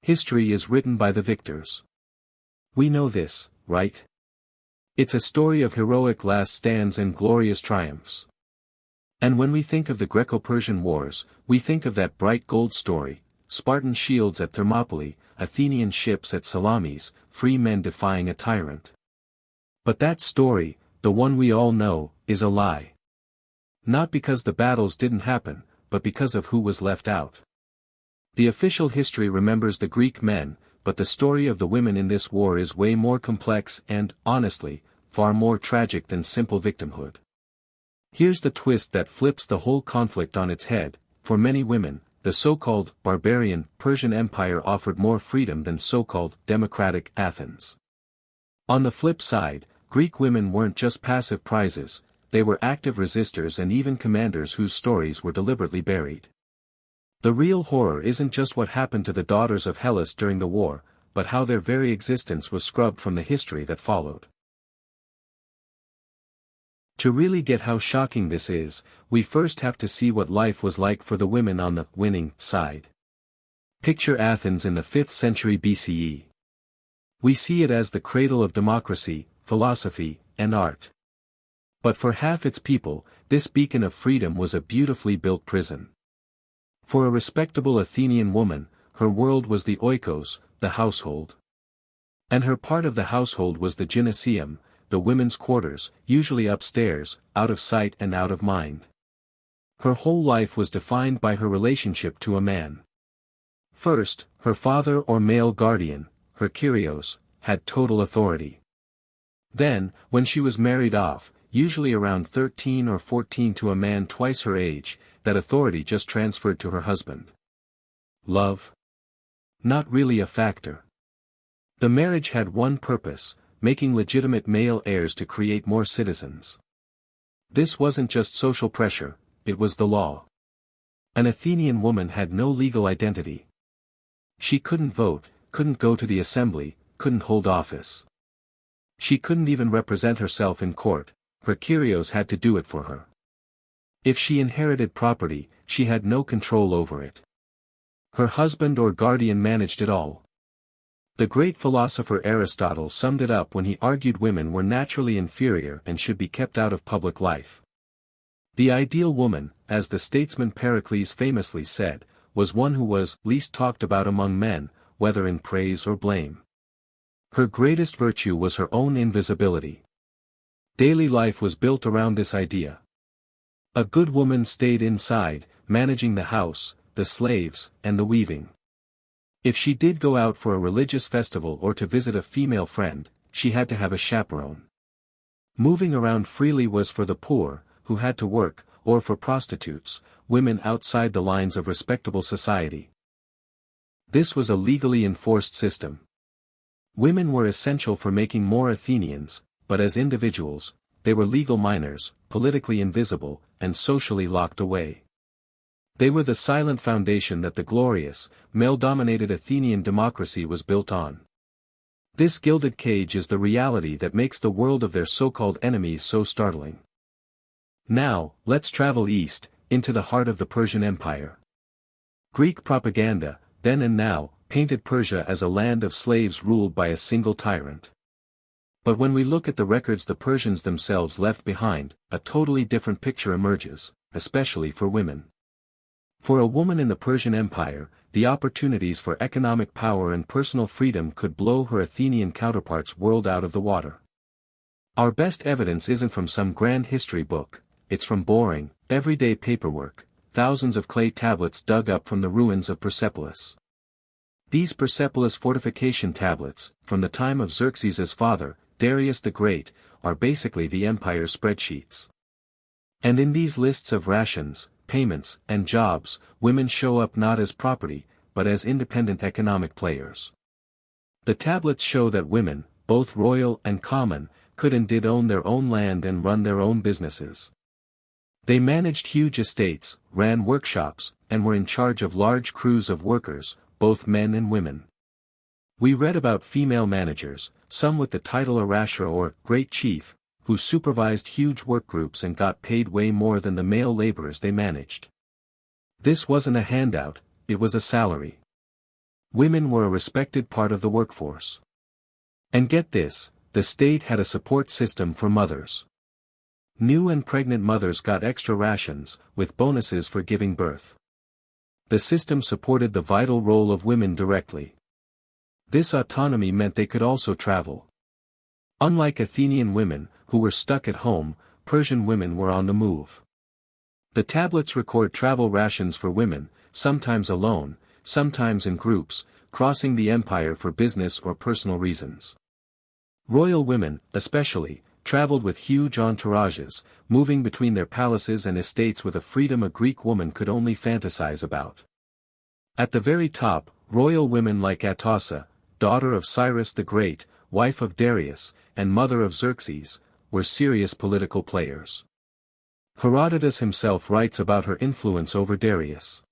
History is written by the victors. We know this, right? It's a story of heroic last stands and glorious triumphs. And when we think of the Greco-Persian Wars, we think of that bright gold story, Spartan shields at Thermopylae, Athenian ships at Salamis, free men defying a tyrant. But that story, the one we all know, is a lie. Not because the battles didn't happen, but because of who was left out. The official history remembers the Greek men, but the story of the women in this war is way more complex and, honestly, far more tragic than simple victimhood. Here's the twist that flips the whole conflict on its head: for many women, the so-called barbarian Persian Empire offered more freedom than so-called democratic Athens. On the flip side, Greek women weren't just passive prizes, they were active resistors and even commanders whose stories were deliberately buried. The real horror isn't just what happened to the daughters of Hellas during the war, but how their very existence was scrubbed from the history that followed. To really get how shocking this is, we first have to see what life was like for the women on the winning side. Picture Athens in the 5th century BCE. We see it as the cradle of democracy, philosophy, and art. But for half its people, this beacon of freedom was a beautifully built prison. For a respectable Athenian woman, her world was the oikos, the household. And her part of the household was the gymnasium, the women's quarters, usually upstairs, out of sight and out of mind. Her whole life was defined by her relationship to a man. First, her father or male guardian, her kyrios, had total authority. Then, when she was married off, usually around 13 or 14 to a man twice her age, that authority just transferred to her husband. Love? Not really a factor. The marriage had one purpose: making legitimate male heirs to create more citizens. This wasn't just social pressure, it was the law. An Athenian woman had no legal identity. She couldn't vote, couldn't go to the assembly, couldn't hold office. She couldn't even represent herself in court, her kyrios had to do it for her. If she inherited property, she had no control over it. Her husband or guardian managed it all. The great philosopher Aristotle summed it up when he argued women were naturally inferior and should be kept out of public life. The ideal woman, as the statesman Pericles famously said, was one who was least talked about among men, whether in praise or blame. Her greatest virtue was her own invisibility. Daily life was built around this idea. A good woman stayed inside, managing the house, the slaves, and the weaving. If she did go out for a religious festival or to visit a female friend, she had to have a chaperone. Moving around freely was for the poor, who had to work, or for prostitutes, women outside the lines of respectable society. This was a legally enforced system. Women were essential for making more Athenians, but as individuals, they were legal minors, politically invisible, and socially locked away. They were the silent foundation that the glorious, male-dominated Athenian democracy was built on. This gilded cage is the reality that makes the world of their so-called enemies so startling. Now, let's travel east, into the heart of the Persian Empire. Greek propaganda, then and now, painted Persia as a land of slaves ruled by a single tyrant. But when we look at the records the Persians themselves left behind, a totally different picture emerges, especially for women. For a woman in the Persian Empire, the opportunities for economic power and personal freedom could blow her Athenian counterparts' world out of the water. Our best evidence isn't from some grand history book, it's from boring, everyday paperwork, thousands of clay tablets dug up from the ruins of Persepolis. These Persepolis Fortification Tablets, from the time of Xerxes' father, Darius the Great, are basically the empire's spreadsheets. And in these lists of rations, payments, and jobs, women show up not as property, but as independent economic players. The tablets show that women, both royal and common, could and did own their own land and run their own businesses. They managed huge estates, ran workshops, and were in charge of large crews of workers, both men and women. We read about female managers, some with the title Arashra or Great Chief, who supervised huge work groups and got paid way more than the male laborers they managed. This wasn't a handout, it was a salary. Women were a respected part of the workforce. And get this, the state had a support system for mothers. New and pregnant mothers got extra rations, with bonuses for giving birth. The system supported the vital role of women directly. This autonomy meant they could also travel. Unlike Athenian women, who were stuck at home, Persian women were on the move. The tablets record travel rations for women, sometimes alone, sometimes in groups, crossing the empire for business or personal reasons. Royal women, especially, traveled with huge entourages, moving between their palaces and estates with a freedom a Greek woman could only fantasize about. At the very top, royal women like Atossa, daughter of Cyrus the Great, wife of Darius, and mother of Xerxes, were serious political players. Herodotus himself writes about her influence over Darius.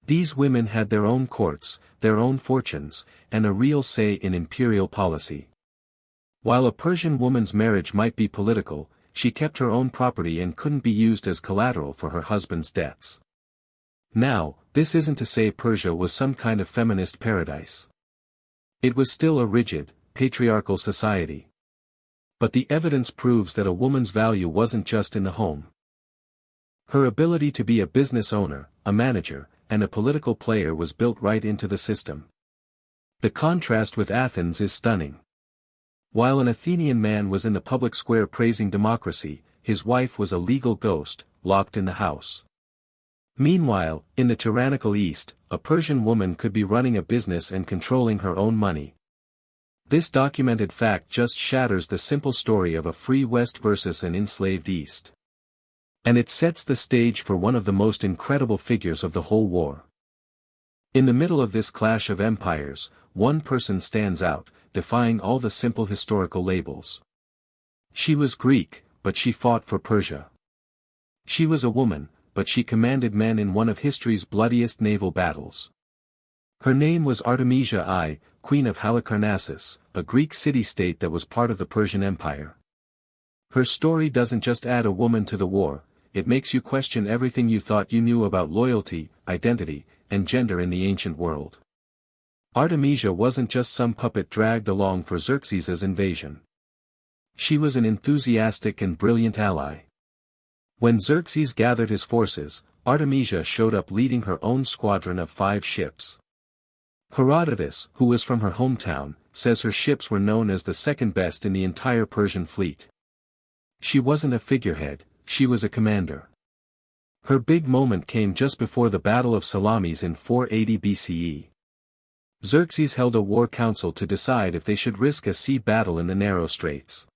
These women had their own courts, their own fortunes, and a real say in imperial policy. While a Persian woman's marriage might be political, she kept her own property and couldn't be used as collateral for her husband's debts. Now, this isn't to say Persia was some kind of feminist paradise. It was still a rigid, patriarchal society. But the evidence proves that a woman's value wasn't just in the home. Her ability to be a business owner, a manager, and a political player was built right into the system. The contrast with Athens is stunning. While an Athenian man was in the public square praising democracy, his wife was a legal ghost, locked in the house. Meanwhile, in the tyrannical East, a Persian woman could be running a business and controlling her own money. This documented fact just shatters the simple story of a free West versus an enslaved East. And it sets the stage for one of the most incredible figures of the whole war. In the middle of this clash of empires, one person stands out, defying all the simple historical labels. She was Greek, but she fought for Persia. She was a woman, but she commanded men in one of history's bloodiest naval battles. Her name was Artemisia I, Queen of Halicarnassus, a Greek city-state that was part of the Persian Empire. Her story doesn't just add a woman to the war, it makes you question everything you thought you knew about loyalty, identity, and gender in the ancient world. Artemisia wasn't just some puppet dragged along for Xerxes' invasion. She was an enthusiastic and brilliant ally. When Xerxes gathered his forces, Artemisia showed up leading her own squadron of 5 ships. Herodotus, who was from her hometown, says her ships were known as the second best in the entire Persian fleet. She wasn't a figurehead, she was a commander. Her big moment came just before the Battle of Salamis in 480 BCE. Xerxes held a war council to decide if they should risk a sea battle in the narrow straits.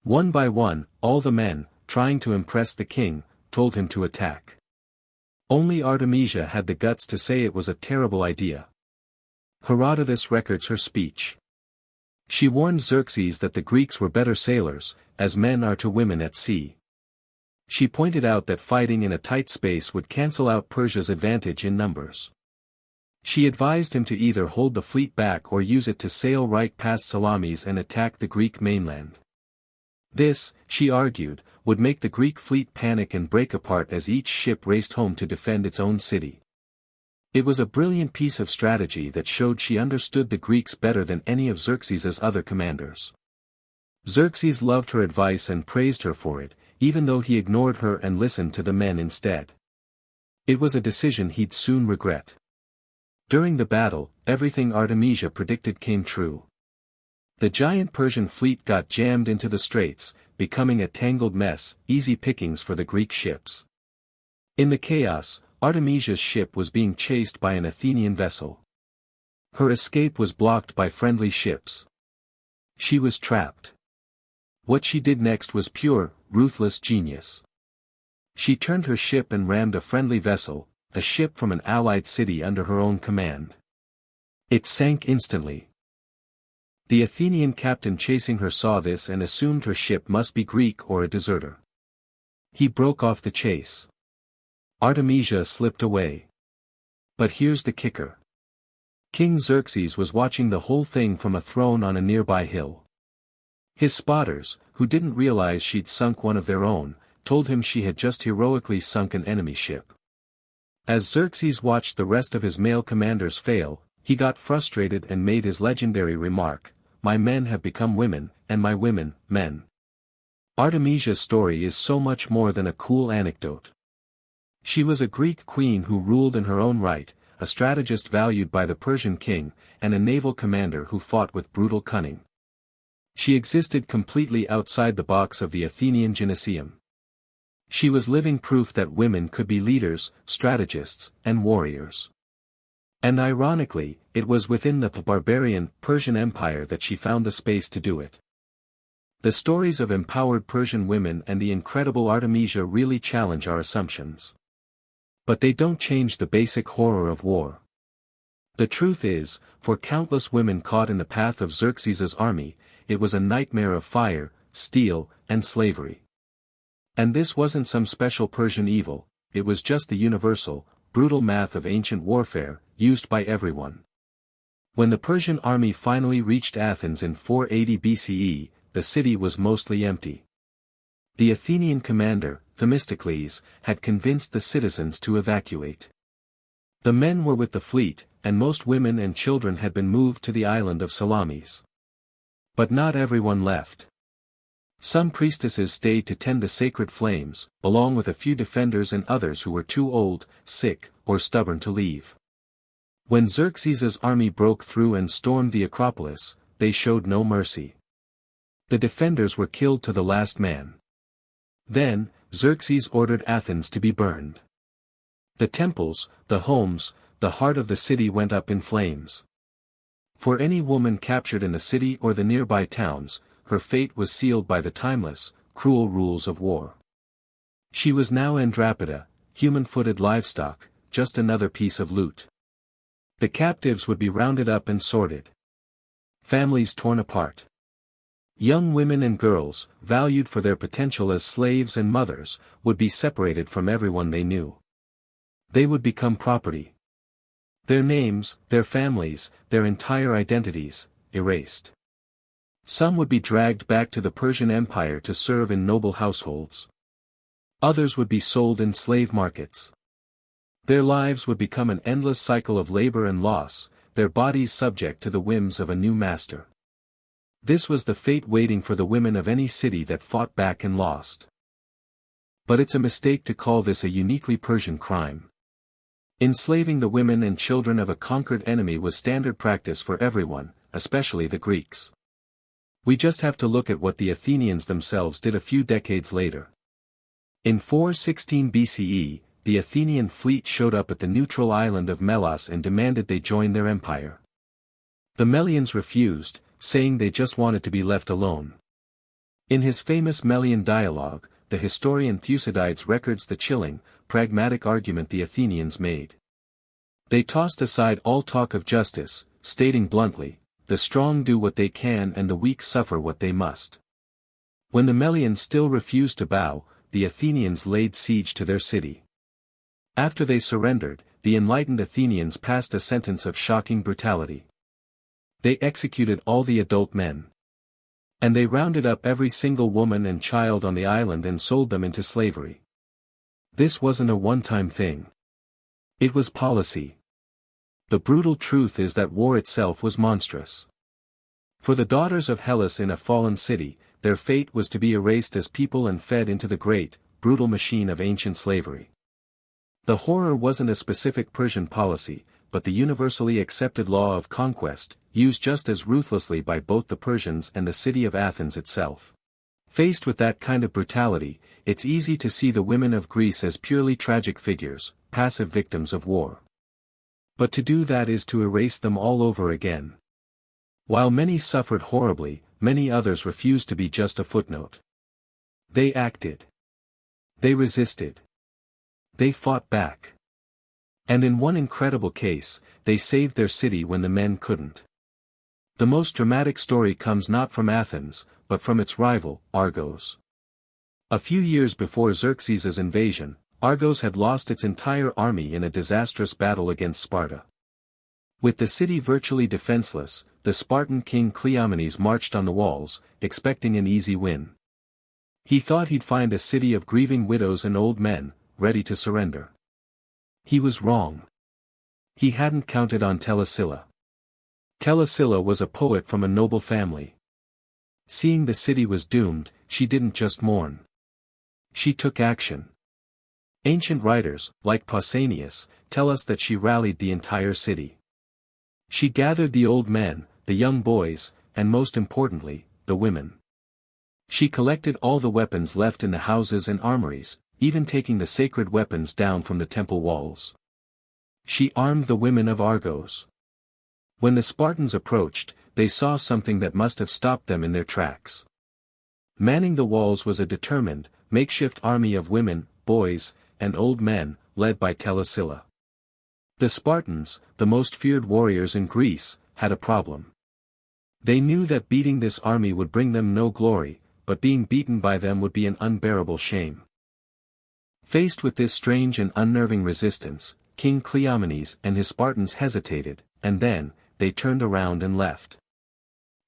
One by one, all the men, trying to impress the king, told him to attack. Only Artemisia had the guts to say it was a terrible idea. Herodotus records her speech. She warned Xerxes that the Greeks were better sailors, as men are to women at sea. She pointed out that fighting in a tight space would cancel out Persia's advantage in numbers. She advised him to either hold the fleet back or use it to sail right past Salamis and attack the Greek mainland. This, she argued, would make the Greek fleet panic and break apart as each ship raced home to defend its own city. It was a brilliant piece of strategy that showed she understood the Greeks better than any of Xerxes' other commanders. Xerxes loved her advice and praised her for it, even though he ignored her and listened to the men instead. It was a decision he'd soon regret. During the battle, everything Artemisia predicted came true. The giant Persian fleet got jammed into the straits, becoming a tangled mess, easy pickings for the Greek ships. In the chaos, Artemisia's ship was being chased by an Athenian vessel. Her escape was blocked by friendly ships. She was trapped. What she did next was pure, ruthless genius. She turned her ship and rammed a friendly vessel, a ship from an allied city under her own command. It sank instantly. The Athenian captain chasing her saw this and assumed her ship must be Greek or a deserter. He broke off the chase. Artemisia slipped away. But here's the kicker. King Xerxes was watching the whole thing from a throne on a nearby hill. His spotters, who didn't realize she'd sunk one of their own, told him she had just heroically sunk an enemy ship. As Xerxes watched the rest of his male commanders fail, He got frustrated and made his legendary remark, "My men have become women, and my women, men." Artemisia's story is so much more than a cool anecdote. She was a Greek queen who ruled in her own right, a strategist valued by the Persian king, and a naval commander who fought with brutal cunning. She existed completely outside the box of the Athenian gymnasium. She was living proof that women could be leaders, strategists, and warriors. And ironically, it was within the barbarian Persian Empire that she found the space to do it. The stories of empowered Persian women and the incredible Artemisia really challenge our assumptions. But they don't change the basic horror of war. The truth is, for countless women caught in the path of Xerxes's army, it was a nightmare of fire, steel, and slavery. And this wasn't some special Persian evil, it was just the universal, brutal math of ancient warfare, used by everyone. When the Persian army finally reached Athens in 480 BCE, the city was mostly empty. The Athenian commander, Themistocles, had convinced the citizens to evacuate. The men were with the fleet, and most women and children had been moved to the island of Salamis. But not everyone left. Some priestesses stayed to tend the sacred flames, along with a few defenders and others who were too old, sick, or stubborn to leave. When Xerxes's army broke through and stormed the Acropolis, they showed no mercy. The defenders were killed to the last man. Then, Xerxes ordered Athens to be burned. The temples, the homes, the heart of the city went up in flames. For any woman captured in the city or the nearby towns, her fate was sealed by the timeless, cruel rules of war. She was now Andrapida, human-footed livestock, just another piece of loot. The captives would be rounded up and sorted. Families torn apart. Young women and girls, valued for their potential as slaves and mothers, would be separated from everyone they knew. They would become property. Their names, their families, their entire identities, erased. Some would be dragged back to the Persian Empire to serve in noble households. Others would be sold in slave markets. Their lives would become an endless cycle of labor and loss, their bodies subject to the whims of a new master. This was the fate waiting for the women of any city that fought back and lost. But it's a mistake to call this a uniquely Persian crime. Enslaving the women and children of a conquered enemy was standard practice for everyone, especially the Greeks. We just have to look at what the Athenians themselves did a few decades later. In 416 BCE, the Athenian fleet showed up at the neutral island of Melos and demanded they join their empire. The Melians refused, saying they just wanted to be left alone. In his famous Melian dialogue, the historian Thucydides records the chilling, pragmatic argument the Athenians made. They tossed aside all talk of justice, stating bluntly, "The strong do what they can and the weak suffer what they must." When the Melians still refused to bow, the Athenians laid siege to their city. After they surrendered, the enlightened Athenians passed a sentence of shocking brutality. They executed all the adult men. And they rounded up every single woman and child on the island and sold them into slavery. This wasn't a one-time thing. It was policy. The brutal truth is that war itself was monstrous. For the daughters of Hellas in a fallen city, their fate was to be erased as people and fed into the great, brutal machine of ancient slavery. The horror wasn't a specific Persian policy, but the universally accepted law of conquest, used just as ruthlessly by both the Persians and the city of Athens itself. Faced with that kind of brutality, it's easy to see the women of Greece as purely tragic figures, passive victims of war. But to do that is to erase them all over again. While many suffered horribly, many others refused to be just a footnote. They acted. They resisted. They fought back. And in one incredible case, they saved their city when the men couldn't. The most dramatic story comes not from Athens, but from its rival, Argos. A few years before Xerxes's invasion, Argos had lost its entire army in a disastrous battle against Sparta. With the city virtually defenseless, the Spartan king Cleomenes marched on the walls, expecting an easy win. He thought he'd find a city of grieving widows and old men, ready to surrender. He was wrong. He hadn't counted on Telesilla. Telesilla was a poet from a noble family. Seeing the city was doomed, she didn't just mourn. She took action. Ancient writers, like Pausanias, tell us that she rallied the entire city. She gathered the old men, the young boys, and most importantly, the women. She collected all the weapons left in the houses and armories, even taking the sacred weapons down from the temple walls. She armed the women of Argos. When the Spartans approached, they saw something that must have stopped them in their tracks. Manning the walls was a determined, makeshift army of women, boys, and old men, led by Telesilla. The Spartans, the most feared warriors in Greece, had a problem. They knew that beating this army would bring them no glory, but being beaten by them would be an unbearable shame. Faced with this strange and unnerving resistance, King Cleomenes and his Spartans hesitated, and then, they turned around and left.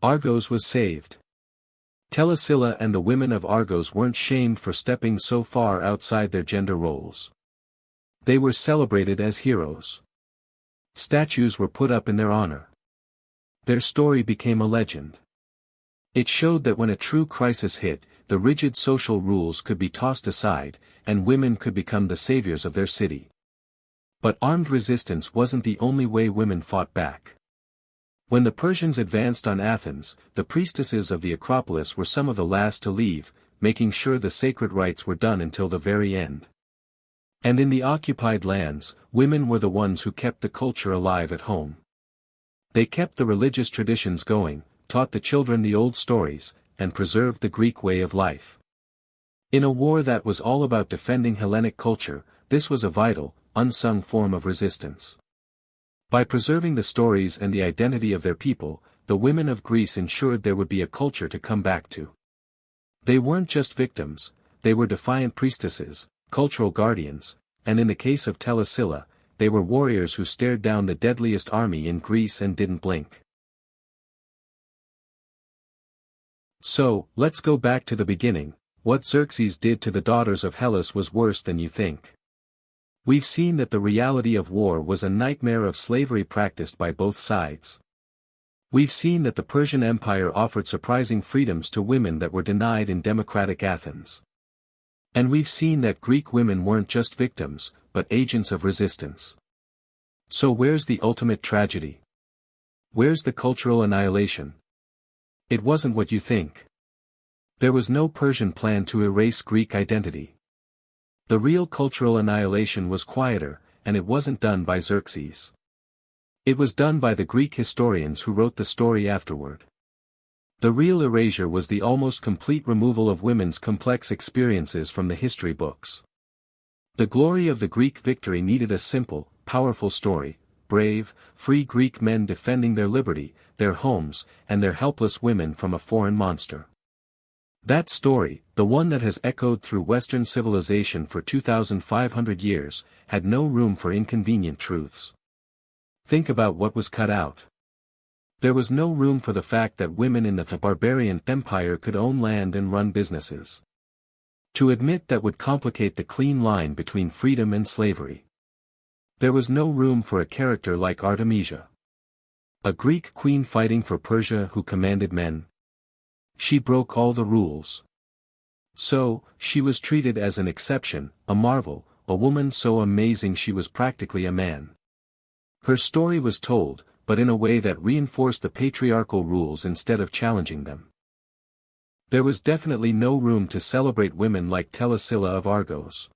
Argos was saved. Telesilla and the women of Argos weren't shamed for stepping so far outside their gender roles. They were celebrated as heroes. Statues were put up in their honor. Their story became a legend. It showed that when a true crisis hit, the rigid social rules could be tossed aside, and women could become the saviors of their city. But armed resistance wasn't the only way women fought back. When the Persians advanced on Athens, the priestesses of the Acropolis were some of the last to leave, making sure the sacred rites were done until the very end. And in the occupied lands, women were the ones who kept the culture alive at home. They kept the religious traditions going, taught the children the old stories, and preserved the Greek way of life. In a war that was all about defending Hellenic culture, this was a vital, unsung form of resistance. By preserving the stories and the identity of their people, the women of Greece ensured there would be a culture to come back to. They weren't just victims, they were defiant priestesses, cultural guardians, and in the case of Telesilla, they were warriors who stared down the deadliest army in Greece and didn't blink. So, let's go back to the beginning. What Xerxes did to the daughters of Hellas was worse than you think. We've seen that the reality of war was a nightmare of slavery practiced by both sides. We've seen that the Persian Empire offered surprising freedoms to women that were denied in democratic Athens. And we've seen that Greek women weren't just victims, but agents of resistance. So where's the ultimate tragedy? Where's the cultural annihilation? It wasn't what you think. There was no Persian plan to erase Greek identity. The real cultural annihilation was quieter, and it wasn't done by Xerxes. It was done by the Greek historians who wrote the story afterward. The real erasure was the almost complete removal of women's complex experiences from the history books. The glory of the Greek victory needed a simple, powerful story: brave, free Greek men defending their liberty, their homes, and their helpless women from a foreign monster. That story, the one that has echoed through Western civilization for 2,500 years, had no room for inconvenient truths. Think about what was cut out. There was no room for the fact that women in the barbarian empire could own land and run businesses. To admit that would complicate the clean line between freedom and slavery. There was no room for a character like Artemisia. A Greek queen fighting for Persia who commanded men. She broke all the rules. So, she was treated as an exception, a marvel, a woman so amazing she was practically a man. Her story was told, but in a way that reinforced the patriarchal rules instead of challenging them. There was definitely no room to celebrate women like Telesilla of Argos.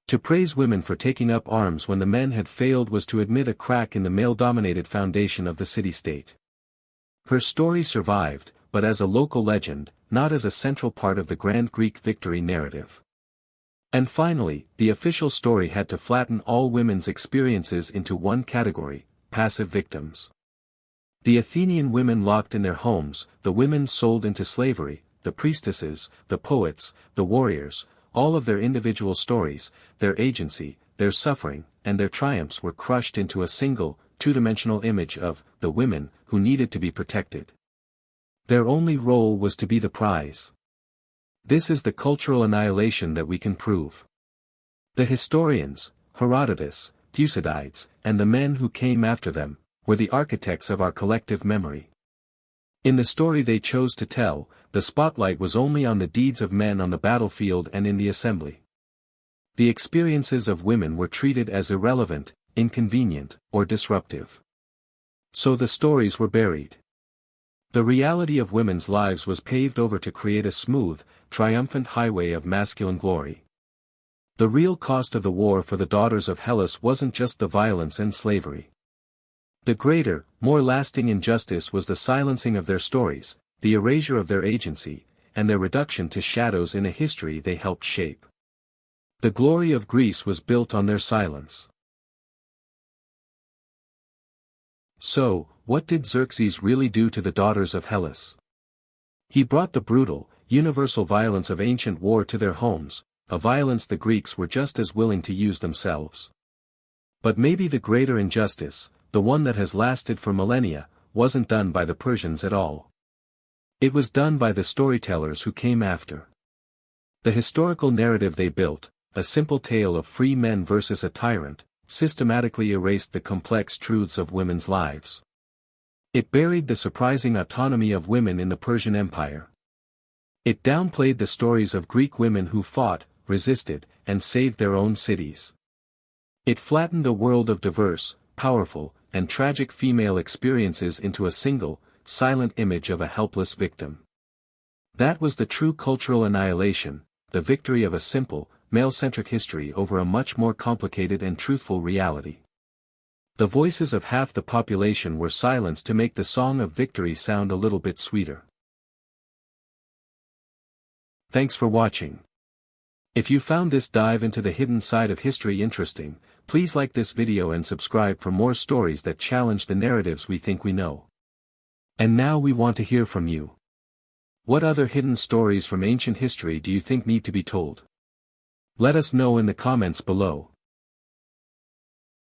To praise women for taking up arms when the men had failed was to admit a crack in the male-dominated foundation of the city-state. Her story survived, but as a local legend, not as a central part of the grand Greek victory narrative. And finally, the official story had to flatten all women's experiences into one category: passive victims. The Athenian women locked in their homes, the women sold into slavery, the priestesses, the poets, the warriors, all of their individual stories, their agency, their suffering, and their triumphs were crushed into a single, two-dimensional image of the women who needed to be protected. Their only role was to be the prize. This is the cultural annihilation that we can prove. The historians, Herodotus, Thucydides, and the men who came after them, were the architects of our collective memory. In the story they chose to tell, the spotlight was only on the deeds of men on the battlefield and in the assembly. The experiences of women were treated as irrelevant, inconvenient, or disruptive. So the stories were buried. The reality of women's lives was paved over to create a smooth, triumphant highway of masculine glory. The real cost of the war for the daughters of Hellas wasn't just the violence and slavery. The greater, more lasting injustice was the silencing of their stories, the erasure of their agency, and their reduction to shadows in a history they helped shape. The glory of Greece was built on their silence. So, what did Xerxes really do to the daughters of Hellas? He brought the brutal, universal violence of ancient war to their homes, a violence the Greeks were just as willing to use themselves. But maybe the greater injustice, the one that has lasted for millennia, wasn't done by the Persians at all. It was done by the storytellers who came after. The historical narrative they built, a simple tale of free men versus a tyrant, systematically erased the complex truths of women's lives. It buried the surprising autonomy of women in the Persian Empire. It downplayed the stories of Greek women who fought, resisted, and saved their own cities. It flattened a world of diverse, powerful, and tragic female experiences into a single, silent image of a helpless victim. That was the true cultural annihilation, the victory of a simple, male-centric history over a much more complicated and truthful reality. The voices of half the population were silenced to make the song of victory sound a little bit sweeter. Thanks for watching. If you found this dive into the hidden side of history interesting, please like this video and subscribe for more stories that challenge the narratives we think we know. And now we want to hear from you. What other hidden stories from ancient history do you think need to be told? Let us know in the comments below.